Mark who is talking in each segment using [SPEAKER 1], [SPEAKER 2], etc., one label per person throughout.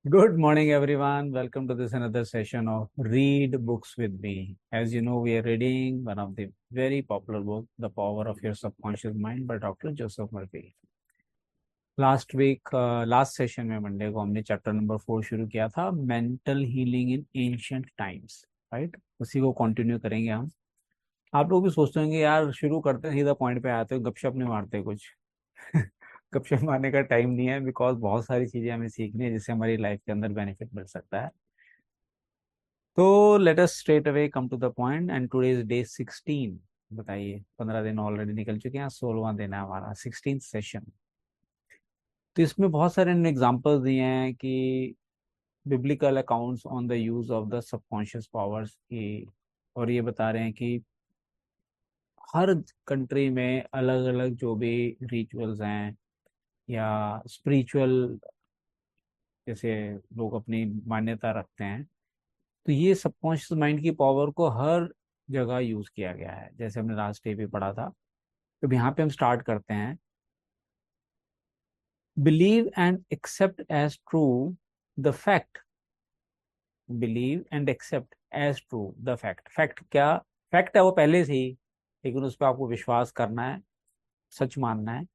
[SPEAKER 1] Good morning, everyone. Welcome to this another session of Read Books with Me. As you know, we are reading one of the very popular book, The Power of Your Subconscious Mind by Dr. Joseph Murphy. Last session में Monday को हमने chapter number 4 शुरू किया था, mental healing in ancient times, right. उसी को continue करेंगे हम। आप लोग भी सोचते होंगे यार शुरू करते हैं सीधा पॉइंट पे आते हो, गपशप नहीं मारते कुछ। गपशप मारने का टाइम नहीं है, बिकॉज बहुत सारी चीजें हमें सीखनी है जिससे हमारी लाइफ के अंदर बेनिफिट मिल सकता है। तो let us straight away come to the point and today is day 16। बताइए, 15 दिन ऑलरेडी निकल चुके हैं, 16वां दिन है हमारा, 16th सेशन। तो इसमें बहुत सारे एग्जांपल्स दिए हैं कि biblical accounts on the use of the subconscious powers की, और ये बता रहे हैं कि हर कंट्री में अलग अलग जो भी रिचुअल्स हैं या स्पिरिचुअल जैसे लोग अपनी मान्यता रखते हैं, तो ये सबकॉन्शियस माइंड की पावर को हर जगह यूज किया गया है, जैसे हमने लास्ट डे भी पढ़ा था। तो यहाँ पे हम स्टार्ट करते हैं। Believe and accept as true the fact. Believe and accept as true the fact. Fact क्या? फैक्ट है वो पहले से ही, लेकिन उस पर आपको विश्वास करना है, सच मानना है।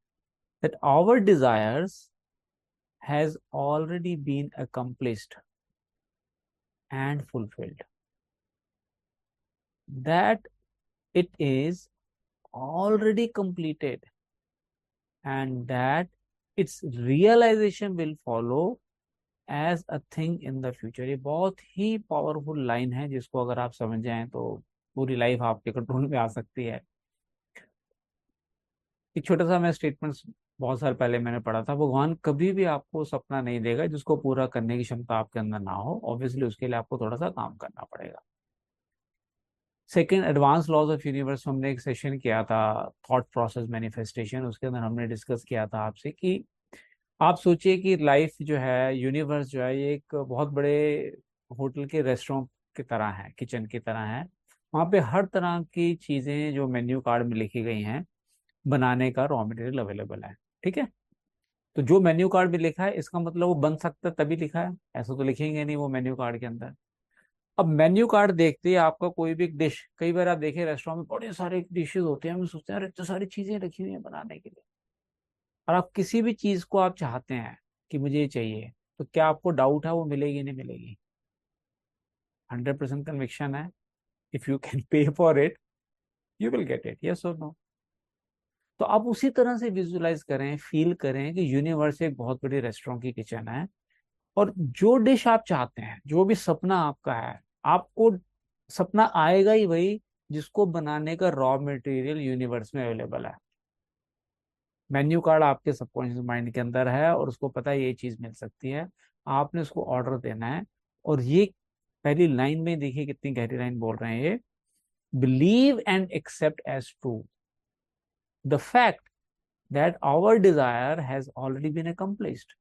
[SPEAKER 1] That our desires has already been accomplished and fulfilled, that it is already completed, and that its realization will follow as a thing in the future। ये बहुत ही पावरफुल लाइन है जिसको अगर आप समझ जाएं तो पूरी लाइफ आपके कंट्रोल में आ सकती है। एक छोटा सा मैं स्टेटमेंट बहुत साल पहले मैंने पढ़ा था, भगवान कभी भी आपको सपना नहीं देगा जिसको पूरा करने की क्षमता आपके अंदर ना हो। ऑब्वियसली उसके लिए आपको थोड़ा सा काम करना पड़ेगा। Second, advance laws of universe, हमने एक सेशन किया था, थॉट प्रोसेस मैनिफेस्टेशन। उसके अंदर हमने डिस्कस किया था आपसे कि आप सोचिए कि लाइफ जो है, यूनिवर्स जो है, ये एक बहुत बड़े होटल के रेस्टोरेंट की तरह है, किचन की तरह है। वहाँ पे हर तरह की चीजें जो मेन्यू कार्ड में लिखी गई हैं, बनाने का रॉ मटेरियल अवेलेबल है। ठीक है। तो जो मेन्यू कार्ड में लिखा है इसका मतलब वो बन सकता है तभी लिखा है, ऐसा तो लिखेंगे नहीं वो मेन्यू कार्ड के अंदर। अब मेन्यू कार्ड देखते ही आपका कोई भी डिश, कई बार आप देखें रेस्टोरेंट में बड़े सारे डिशेज होते हैं, हम सोचते हैं अरे इतनी सारी चीजें रखी हुई हैं बनाने के लिए। और आप किसी भी चीज को आप चाहते हैं कि मुझे ये चाहिए, तो क्या आपको डाउट है वो मिलेगी नहीं मिलेगी? 100% कन्विक्शन है, if you can pay for it you will get it, yes और नो। तो आप उसी तरह से विजुलाइज करें, फील करें कि यूनिवर्स एक बहुत बड़ी रेस्टोरेंट की किचन है, और जो डिश आप चाहते हैं, जो भी सपना आपका है, आपको सपना आएगा ही वही जिसको बनाने का रॉ मटेरियल यूनिवर्स में अवेलेबल है। मेन्यू कार्ड आपके सबकॉन्शियस माइंड के अंदर है और उसको पता है ये चीज मिल सकती है, आपने उसको ऑर्डर देना है। और ये पहली लाइन में देखिए कितनी गहरी लाइन बोल रहे हैं ये। Believe and accept as true the fact that our desire has already been accomplished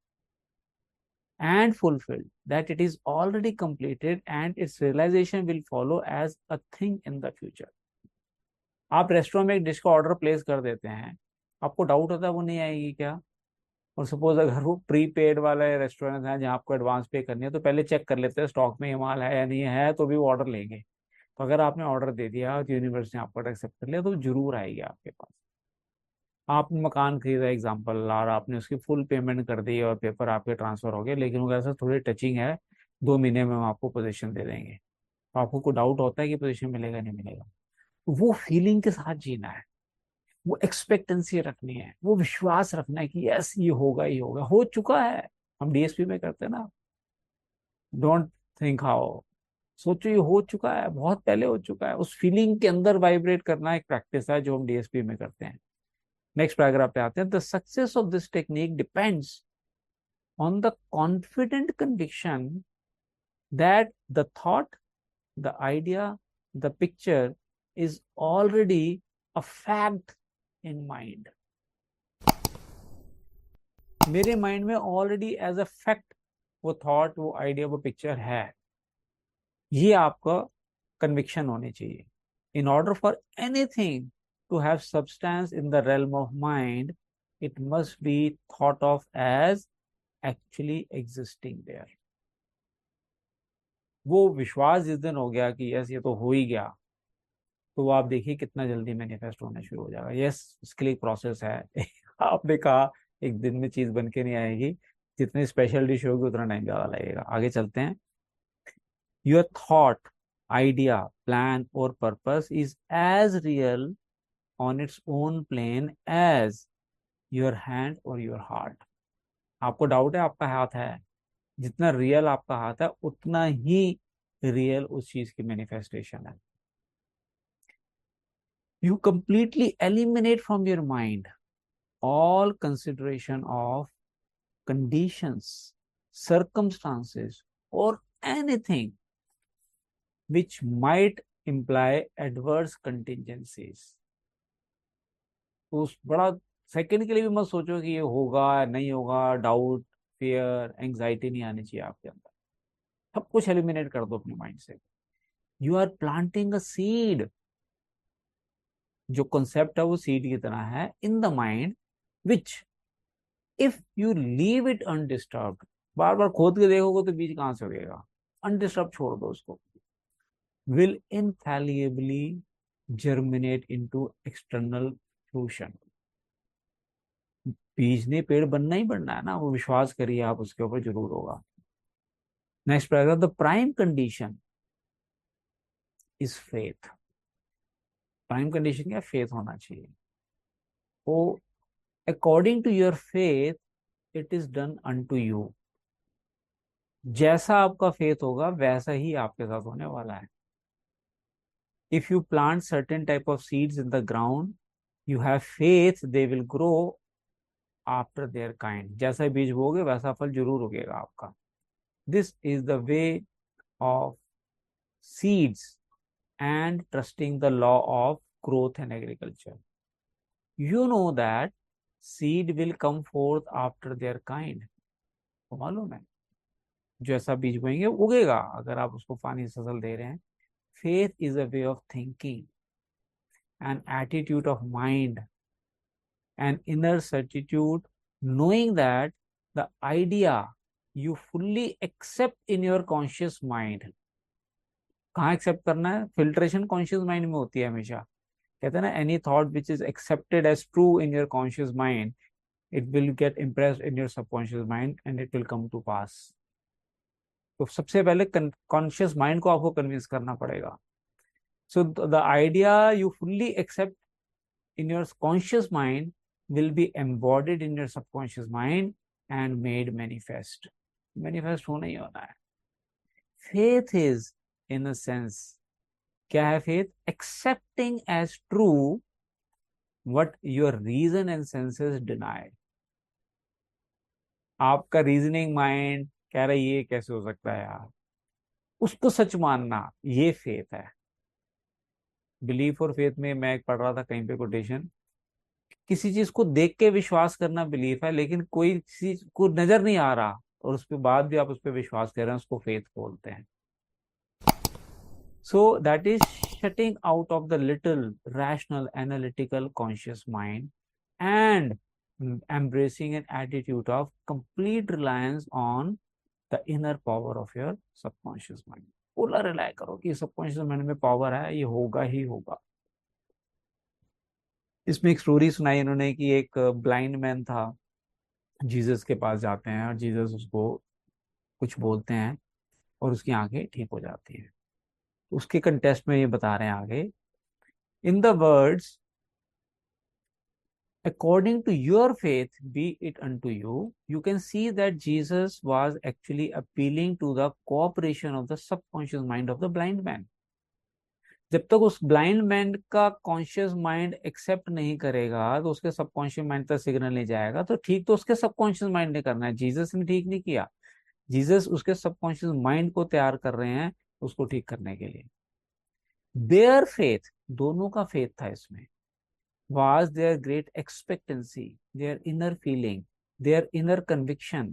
[SPEAKER 1] and fulfilled, that it is already completed and its realization will follow as a thing in the future। आप restaurant में एक dish का order place कर देते हैं, आपको doubt होता है वो नहीं आएगी क्या? और सपोज अगर वो प्री पेड वाले रेस्टोरेंट है जहाँ आपको एडवांस पे करनी है, तो पहले चेक कर लेते हैं स्टॉक में ये माल है या नहीं है, तो भी वो ऑर्डर लेंगे। तो अगर आपने ऑर्डर दे दिया तो यूनिवर्स ने आपको एक्सेप्ट कर लिया, तो जरूर आएगी आपके पास। आपने मकान खरीदा एग्जाम्पल, और आपने उसकी फुल पेमेंट कर दी और पेपर आपके ट्रांसफर हो गए, लेकिन वो ऐसा थोड़ी टचिंग है, 2 महीने में हम आपको पोजीशन दे देंगे। तो आपको कोई डाउट होता है कि पोजीशन मिलेगा नहीं मिलेगा? तो वो फीलिंग के साथ जीना है, वो एक्सपेक्टेंसी रखनी है, वो विश्वास रखना है कि यस ये होगा ही होगा, हो चुका है। हम डीएसपी में करते हैं ना, डोंट थिंक हाउ, सोचो ये हो चुका है, बहुत पहले हो चुका है। उस फीलिंग के अंदर वाइब्रेट करना एक प्रैक्टिस है जो हम डीएसपी में करते हैं। नेक्स्ट पैराग्राफ पे आते हैं। The success of this technique depends on the confident conviction that the thought, the idea, the picture is already a fact in mind। मेरे माइंड में ऑलरेडी एज अ फैक्ट वो thought, वो idea, वो picture है। ये आपका conviction होनी चाहिए। In order for anything to have substance in the realm of mind, it must be thought of as actually existing there। वो विश्वास जिस दिन हो गया कि यस ये तो हो ही गया, तो वो आप देखिए कितना जल्दी मैनिफेस्ट होना शुरू हो जाएगा। यस, इसके लिए एक प्रोसेस है। आपने कहा एक दिन में चीज बन के नहीं आएगी, जितनी स्पेशल डिश होगी उतना टाइम ज्यादा लगेगा। आगे चलते हैं। योर थॉट, आइडिया, प्लान और purpose is as real on its own plane as your hand और योर हार्ट। आपको डाउट है आपका हाथ है, जितना रियल आपका हाथ है उतना ही रियल उस चीज की मैनिफेस्टेशन है। You completely eliminate from your mind all consideration of conditions, circumstances, or anything which might imply adverse contingencies। तो उस बड़ा सेकंड के लिए भी मत सोचो कि ये होगा नहीं होगा, डाउट, फियर, एंग्जाइटी नहीं आनी चाहिए आपके अंदर। सब कुछ एलिमिनेट कर दो अपने माइंड से। You are planting a seed. जो कॉन्सेप्ट है वो सीड की तरह है in the mind, which if you leave it undisturbed, बार बार खोद के देखोगे तो बीज कहां से उगेगा, अनडिस्टर्ब छोड़ दो उसको, will infallibly germinate into external fruition. बीज ने पेड़ बनना ही बनना है ना, वो विश्वास करिए आप उसके ऊपर जरूर होगा। Next paragraph, the prime condition is faith. Prime condition क्या, फेथ होना चाहिए। वो according to your faith it is done unto you. जैसा आपका फेथ होगा वैसा ही आपके साथ होने वाला है। If you plant certain type of seeds in the ground, you have faith they will grow after their kind। जैसा बीज बोगे वैसा फल जरूर उगेगा आपका। This is the way of seeds and trusting the law of growth and agriculture। You know that seed will come forth after their kind। तो मालूम है जैसा बीज बोएंगे उगेगा, अगर आप उसको पानी फसल दे रहे हैं। Faith is a way of thinking, an attitude of mind, an inner certitude, knowing that the idea you fully accept in your conscious mind। कहाँ एक्सेप्ट करना है, फिल्ट्रेशन कॉन्शियस माइंड में होती है हमेशा। कहते हैं ना, any thought which is accepted as true in your conscious mind, it will get impressed in your subconscious mind and it will come to pass. तो सबसे पहले कॉन्शियस माइंड को आपको कन्विंस करना पड़ेगा। So the idea you fully accept in your conscious mind will be embodied in your subconscious mind and made manifest। manifest होना ही होना है। faith is in a sense, क्या है faith? accepting as true what your reason and senses deny। आपका reasoning mind कह रहा है ये कैसे हो सकता है यार, उसको सच मानना, ये फेथ है। बिलीफ और फेथ में मैं एक पढ़ रहा था कहीं पे कोटेशन, किसी चीज को देख के विश्वास करना बिलीफ है, लेकिन कोई चीज को नजर नहीं आ रहा और उसके बाद भी आप उस पर विश्वास कर रहे हैं, उसको फेथ बोलते हैं। So that is shutting out of the little rational analytical conscious mind and embracing an attitude of complete reliance on the inner power of your subconscious mind। पूरा रिलाय करो कि सबकॉन्शियस माइंड में power है, ये होगा ही होगा। इसमें एक स्टोरी सुनाई इन्होंने कि एक ब्लाइंड मैन था, जीसस के पास जाते हैं और जीसस उसको कुछ बोलते हैं और उसकी आंखें ठीक हो जाती हैं। उसके कंटेस्ट में ये बता रहे हैं आगे, in the words according to your faith be it unto you, you can see that Jesus was actually appealing to the cooperation of the subconscious mind of the blind man। जब तक उस blind man का conscious mind accept नहीं करेगा तो उसके subconscious mind तक signal नहीं जाएगा। तो ठीक तो उसके सबकॉन्शियस माइंड ने करना है, जीसस ने ठीक नहीं किया। जीसस उसके सबकॉन्शियस माइंड को तैयार कर रहे हैं उसको ठीक करने के लिए। देयर फेथ, दोनों का फेथ था इसमें, was their great expectancy, their inner feeling, their inner conviction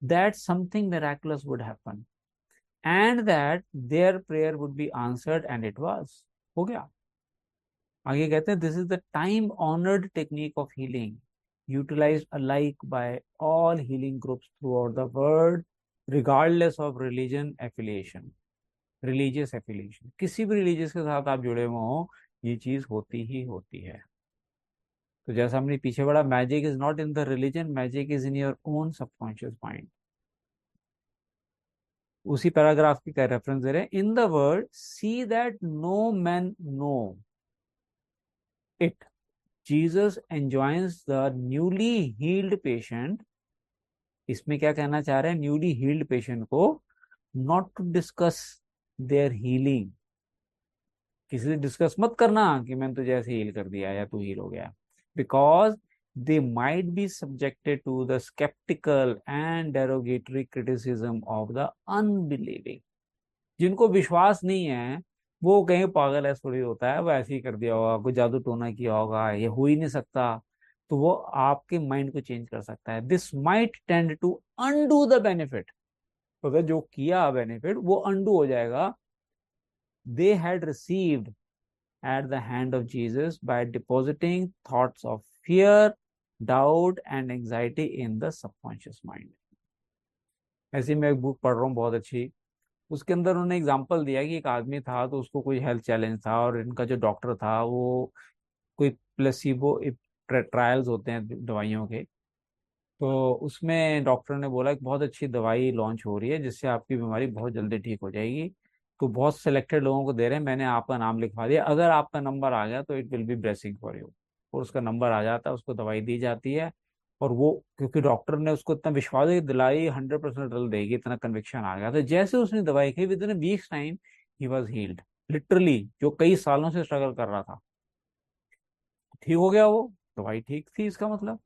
[SPEAKER 1] that something miraculous would happen and that their prayer would be answered, and it was। हो गया। आगे कहते हैं, this is the time honoured technique of healing utilised alike by all healing groups throughout the world regardless of religion affiliation. Religious affiliation, किसी भी religious के साथ आप जुड़े हुए हो, ये चीज होती ही होती है। तो जैसा हमने पीछे पढ़ा, magic is not in the religion, magic is in your own subconscious mind. उसी पैराग्राफ की क्या रेफरेंस दे रहे हैं, in the word see that no man know it, Jesus enjoys the newly healed patient. इसमें क्या कहना चाह रहे हैं, न्यूली हील्ड पेशेंट को not to discuss their healing, किसी से डिस्कस मत करना कि मैंने तुझे ऐसे हील कर दिया या तू हील हो गया, because they might be subjected to the sceptical and derogatory criticism of the unbelieving. जिनको विश्वास नहीं है वो कहीं पागल है, थोड़ी होता है, वो ऐसे ही कर दिया होगा, कोई जादू टोना किया होगा, ये हो ही नहीं सकता। तो वो आपके माइंड को चेंज कर सकता है। This might tend to undo the benefit, तो अगर जो किया बेनिफिट वो अनडू हो जाएगा, they had received at the hand of Jesus by depositing thoughts of fear, doubt and anxiety in the subconscious mind। ऐसे मैं एक बुक पढ़ रहा हूँ बहुत अच्छी, उसके अंदर उन्होंने एग्जांपल दिया कि एक आदमी था, तो उसको कोई हेल्थ चैलेंज था, और इनका जो डॉक्टर था वो कोई प्लेसिबो ट्रायल्स होते हैं दवाइयों के, तो उसमें डॉक्टर ने बोला कि बहुत अच्छी दवाई लॉन्च हो रही है जिससे आपकी बीमारी बहुत जल्दी ठीक हो जाएगी, तो बहुत सिलेक्टेड लोगों को दे रहे हैं, मैंने आपका नाम लिखवा दिया, अगर आपका नंबर आ गया तो it will be blessing for you. और उसका नंबर आ जाता है, उसको दवाई दी जाती है, और वो क्योंकि डॉक्टर ने उसको इतना विश्वास दिलाई 100% रिजल्ट देगी, इतना कन्विक्शन आ गया, तो जैसे उसने दवाई खाई within weeks time he was healed, literally जो कई सालों से स्ट्रगल कर रहा था ठीक हो गया वो, दवाई ठीक थी इसका मतलब।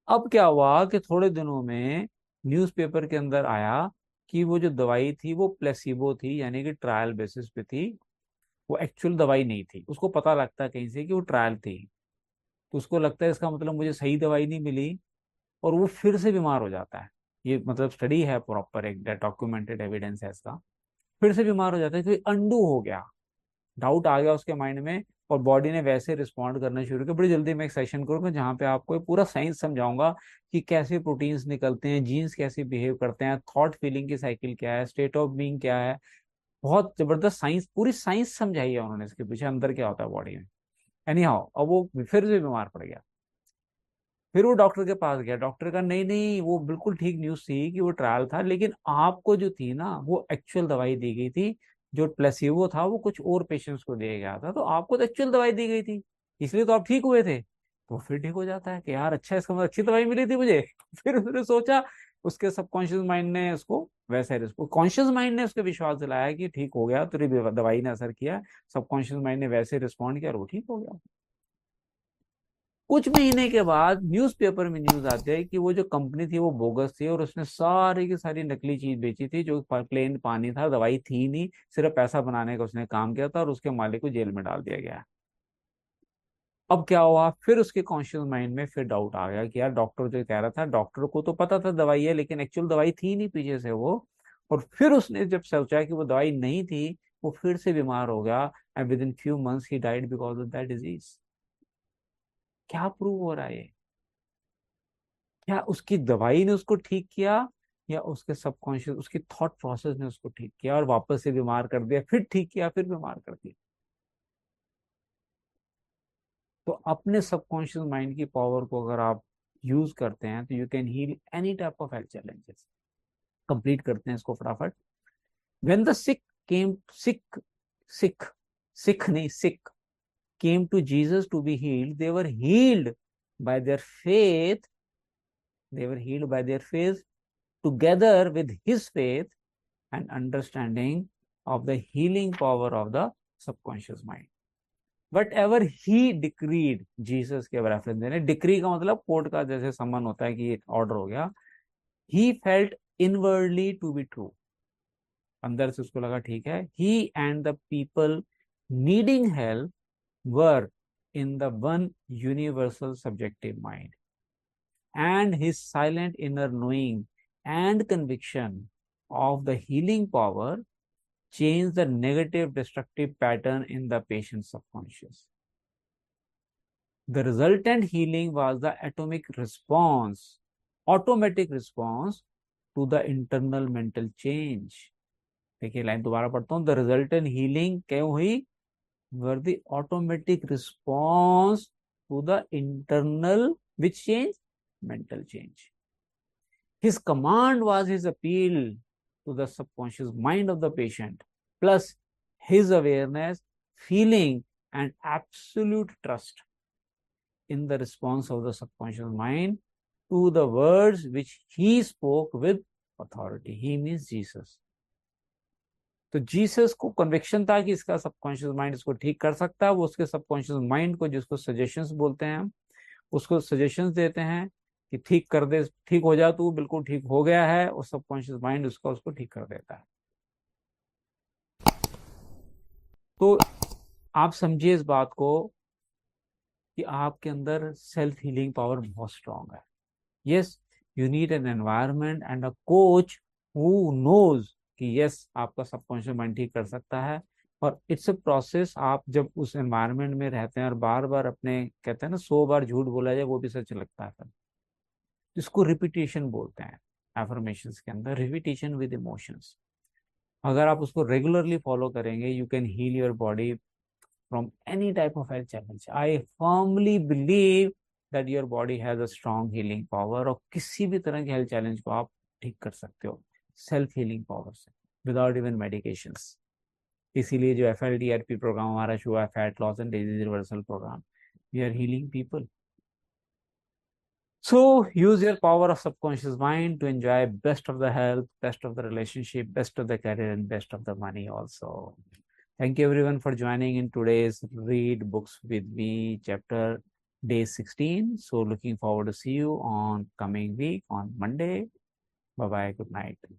[SPEAKER 1] अब क्या हुआ कि थोड़े दिनों में न्यूज़पेपर के अंदर आया कि वो जो दवाई थी वो प्लेसिबो थी, यानी कि ट्रायल बेसिस पे थी, वो एक्चुअल दवाई नहीं थी। उसको पता लगता कहीं से कि वो ट्रायल थी, तो उसको लगता है इसका मतलब मुझे सही दवाई नहीं मिली, और वो फिर से बीमार हो जाता है। ये मतलब स्टडी है, प्रॉपर एक डॉक्यूमेंटेड एविडेंस है इसका। फिर से बीमार हो जाता है क्योंकि अंडू हो गया, डाउट आ गया उसके माइंड में, और बॉडी ने वैसे रिस्पॉन्ड करना शुरू किया। बड़ी जल्दी मैं एक सेशन करूंगा जहाँ पे आपको ये पूरा साइंस समझाऊंगा कि कैसे प्रोटीन्स निकलते हैं, जीन्स कैसे बिहेव करते हैं, थॉट फीलिंग की साइकिल क्या है, स्टेट ऑफ बीइंग क्या है। बहुत जबरदस्त साइंस, पूरी साइंस समझाई है उन्होंने इसके पीछे अंदर क्या होता है बॉडी में। एनी हाउ, अब वो फिर से बीमार पड़ गया। फिर वो डॉक्टर के पास गया, डॉक्टर का नहीं नहीं वो बिल्कुल ठीक न्यूज थी कि वो ट्रायल था, लेकिन आपको जो थी ना वो एक्चुअल दवाई दी गई थी, जो प्लेसिबो था वो कुछ और पेशेंट्स को दिया गया था, तो आपको तो एक्चुअल दवाई दी गई थी, इसलिए तो आप ठीक हुए थे। तो फिर ठीक हो जाता है कि यार अच्छा, इसका मतलब अच्छी दवाई मिली थी मुझे। फिर उसने सोचा, उसके सबकॉन्शियस माइंड ने उसको वैसे कॉन्शियस माइंड ने उसको विश्वास दिलाया कि ठीक हो गया, तेरी दवाई ने असर किया, सबकॉन्शियस माइंड ने वैसे रिस्पॉन्ड किया और वो ठीक हो गया। कुछ महीने के बाद न्यूज़पेपर में न्यूज आते हैं कि वो जो कंपनी थी वो बोगस थी, और उसने सारी की सारी नकली चीज बेची थी, जो प्लेन पानी था, दवाई थी नहीं, सिर्फ पैसा बनाने का उसने काम किया था, और उसके मालिक को जेल में डाल दिया गया। अब क्या हुआ, फिर उसके कॉन्शियस माइंड में फिर डाउट आ गया कि यार डॉक्टर जो कह रहा था, डॉक्टर को तो पता था दवाई है, लेकिन एक्चुअल दवाई थी नहीं पीछे से वो। और फिर उसने जब सोचा कि वो दवाई नहीं थी, वो फिर से बीमार हो गया, and with in few months he died because of that disease. क्या प्रूव हो रहा है ये? क्या उसकी दवाई ने उसको ठीक किया, या उसके सबकॉन्शियस, उसकी थॉट प्रोसेस ने उसको ठीक किया और वापस से बीमार कर दिया, फिर ठीक किया, फिर बीमार कर दिया? तो अपने सबकॉन्शियस माइंड की पावर को अगर आप यूज करते हैं तो you can heal any type of health challenges. Complete करते हैं इसको फटाफट। When the sick came sick sick Sikh नहीं sick came to Jesus to be healed, they were healed by their faith, they were healed by their faith, together with his faith and understanding of the healing power of the subconscious mind। Whatever he decreed, Jesus के reference देने, decree का मतलब court का जैसे सम्मन होता है कि ऑर्डर हो गया, he felt inwardly to be true, अंदर से उसको लगा ठीक है, he and the people needing help were in the one universal subjective mind, and his silent inner knowing and conviction of the healing power changed the negative destructive pattern in the patient's subconscious. The resultant healing was the automatic response to the internal mental change. देखिए line दोबारा पढ़ता हूँ, the resultant healing क्यों हुई, were the automatic response to the internal which change, mental change. His command was his appeal to the subconscious mind of the patient, plus his awareness, feeling, and absolute trust in the response of the subconscious mind to the words which he spoke with authority. He means Jesus. तो Jesus को conviction था कि इसका subconscious mind इसको ठीक कर सकता है. वो उसके सबकॉन्शियस माइंड को, जिसको सजेशंस बोलते हैं हम, उसको सजेशंस देते हैं कि ठीक कर दे, ठीक हो जा, तू बिल्कुल ठीक हो गया है, और सबकॉन्शियस माइंड उसका उसको ठीक कर देता है. तो आप समझिए इस बात को कि आपके अंदर सेल्फ हीलिंग पावर बहुत स्ट्रांग है. Yes, you need an environment and a coach who knows कि यस आपका सबकॉन्शियस माइंड ठीक कर सकता है. और इट्स अ प्रोसेस. आप जब उस एनवायरनमेंट में रहते हैं और बार बार अपने, कहते हैं ना 100 बार झूठ बोला जाए वो भी सच लगता है फिर, जिसको रिपीटेशन बोलते हैं एफर्मेशंस के अंदर, रिपीटेशन विद इमोशंस. अगर आप उसको रेगुलरली फॉलो करेंगे, you can heal your body from any type of health challenge. I firmly believe that your body has a strong healing power, और किसी भी तरह के हेल्थ चैलेंज को आप ठीक कर सकते हो सेल्फ हीलिंग पावर से, विदाउट इवन मेडिकेशंस. इसीलिए जो FLDRP प्रोग्राम हमारा शुरू है, fat loss and disease reversal programme, we are healing people. So use your power of subconscious mind to enjoy best of the health, best of the relationship, best of the career, and best of the money also. Thank you everyone for joining in today's Read Books with Me chapter day 16. So looking forward to see you on coming week on Monday. Bye bye. Good night.